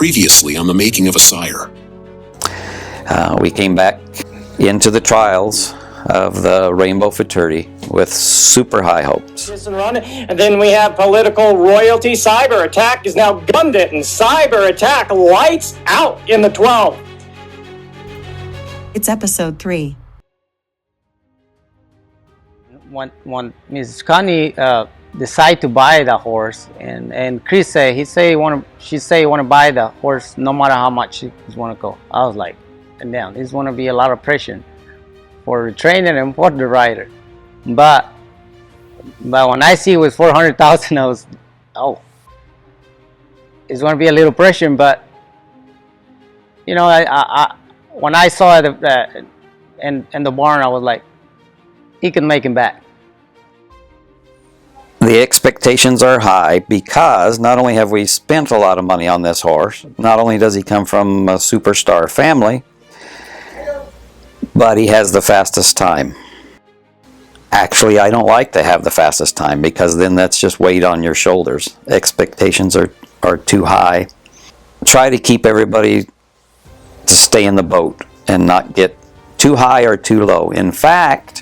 Previously on the making of a Sire. We came back into the trials of the Rainbow Futurity with super high hopes. And then we have political royalty. Cyber attack is now gunned it, and cyber attack lights out in the 12. It's episode 3. When Mrs. Connie decide to buy the horse, and Chris say she want to buy the horse no matter how much he's want to go. I was like, damn, this want to be a lot of pressure for the trainer and for the rider. But when I see it was 400,000, I was, it's going to be a little pressure. But you know, I when I saw it in the barn, I was like, he can make him back. The expectations are high because not only have we spent a lot of money on this horse, not only does he come from a superstar family, but he has the fastest time. Actually, I don't like to have the fastest time because then that's just weight on your shoulders. Expectations are too high. Try to keep everybody to stay in the boat and not get too high or too low. In fact,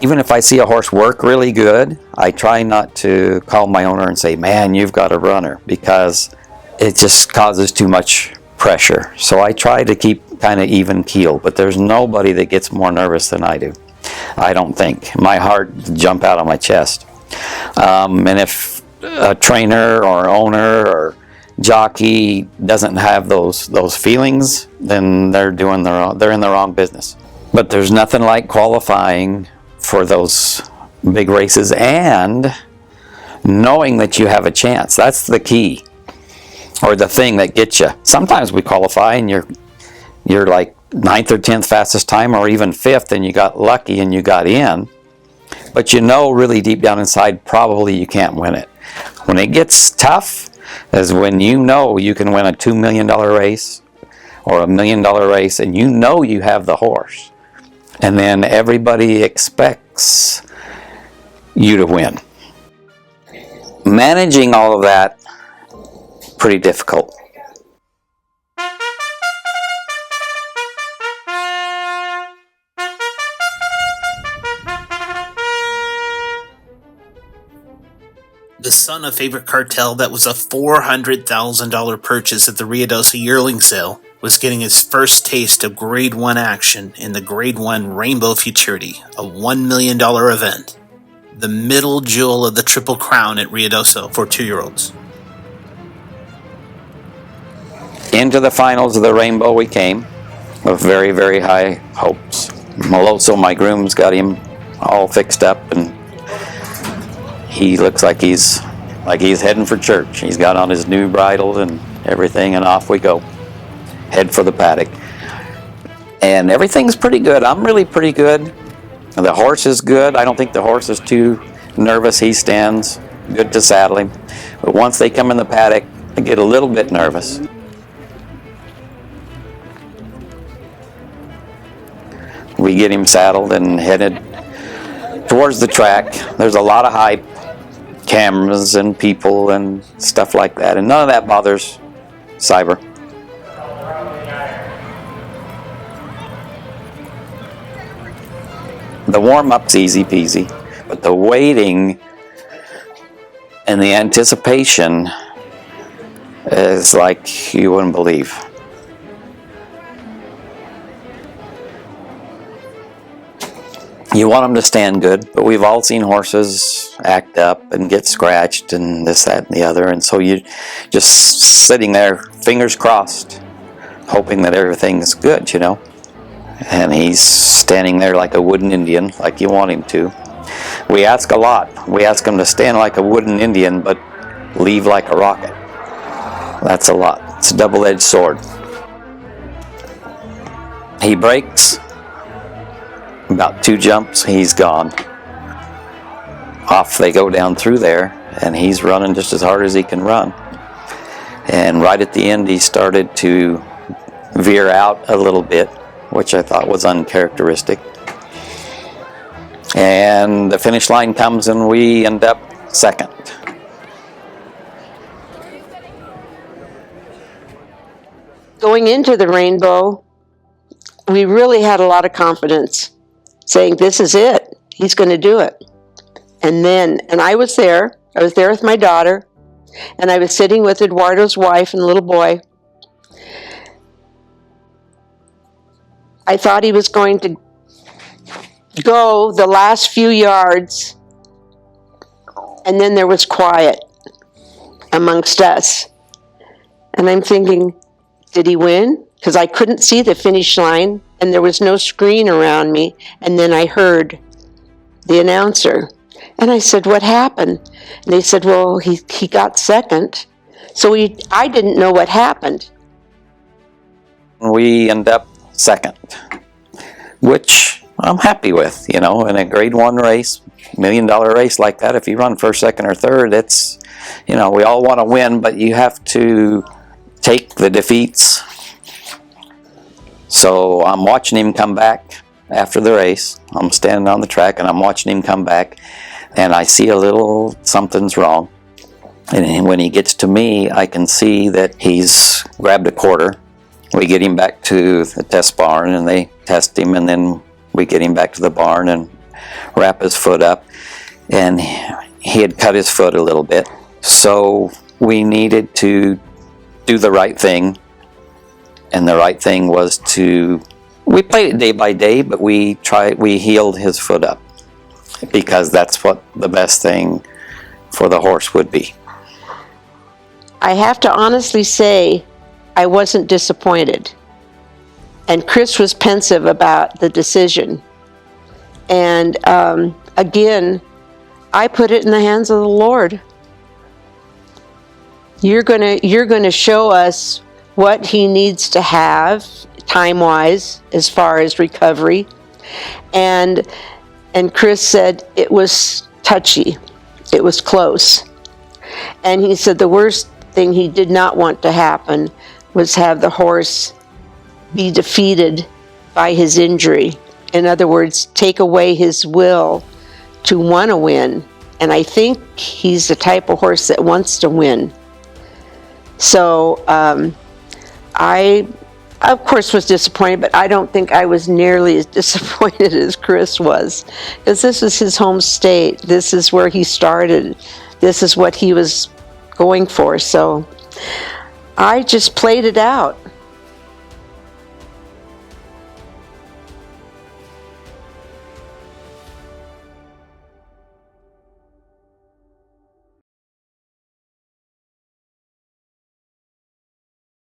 even if I see a horse work really good, I try not to call my owner and say, man, you've got a runner, because it just causes too much pressure. So I try to keep kind of even keel, but there's nobody that gets more nervous than I do. I don't think. My heart jump out of my chest. And if a trainer or owner or jockey doesn't have those feelings, then they're in the wrong business. But there's nothing like qualifying for those big races and knowing that you have a chance. That's the key, or the thing that gets you. Sometimes we qualify and you're like 9th or 10th fastest time, or even 5th, and you got lucky and you got in, but you know really deep down inside probably you can't win it. When it gets tough is when you know you can win a $2 million race or a $1 million race, and you know you have the horse. And then everybody expects you to win. Managing all of that, pretty difficult. The son of Favorite Cartel, that was a $400,000 purchase at the Ruidoso yearling sale, was getting his first taste of Grade 1 action in the Grade 1 Rainbow Futurity, a $1 million event. The middle jewel of the Triple Crown at Ruidoso for 2-year-olds. Into the finals of the Rainbow we came with very, very high hopes. Meloso, my groom's got him all fixed up, and he looks like he's heading for church. He's got on his new bridle and everything, and off we go. Head for the paddock. And everything's pretty good. I'm really pretty good. The horse is good. I don't think the horse is too nervous. He stands good to saddle him. But once they come in the paddock, I get a little bit nervous. We get him saddled and headed towards the track. There's a lot of hype, cameras and people and stuff like that, and none of that bothers Cyber. The warm-up's easy peasy, but the waiting and the anticipation is like you wouldn't believe. You want them to stand good, but we've all seen horses act up and get scratched and this, that, and the other, and so you're just sitting there, fingers crossed, hoping that everything's good, you know. And he's standing there like a wooden Indian, like you want him to. We ask a lot. We ask him to stand like a wooden Indian, but leave like a rocket. That's a lot. It's a double-edged sword. He breaks. About 2 jumps, he's gone. Off they go down through there, and he's running just as hard as he can run. And right at the end, he started to veer out a little bit, which I thought was uncharacteristic. And the finish line comes and we end up second. going into the Rainbow, we really had a lot of confidence, saying, this is it. He's going to do it. And I was there. I was there with my daughter, and I was sitting with Eduardo's wife and little boy. I thought he was going to go the last few yards, and then there was quiet amongst us. And I'm thinking, did he win? Because I couldn't see the finish line, and there was no screen around me. And then I heard the announcer. And I said, what happened? And they said, well, he got second. So I didn't know what happened. We end up second, which I'm happy with. In a grade 1 race, $1 million race like that, if you run first, second, or third, it's, we all want to win, but you have to take the defeats. So I'm watching him come back after the race. I'm standing on the track and I'm watching him come back, and I see a little something's wrong. And when he gets to me, I can see that he's grabbed a quarter. We get him back to the test barn and they test him, and then we get him back to the barn and wrap his foot up. And he had cut his foot a little bit. So we needed to do the right thing. And the right thing was we played it day by day, but we healed his foot up, because that's what the best thing for the horse would be. I have to honestly say, I wasn't disappointed. And Chris was pensive about the decision. And again, I put it in the hands of the Lord. You're gonna show us what he needs to have time-wise as far as recovery. And Chris said it was touchy. It was close. And he said the worst thing he did not want to happen was have the horse be defeated by his injury. In other words, take away his will to want to win. And I think he's the type of horse that wants to win. So I, of course, was disappointed, but I don't think I was nearly as disappointed as Chris was, because this is his home state. This is where he started. This is what he was going for. So I just played it out.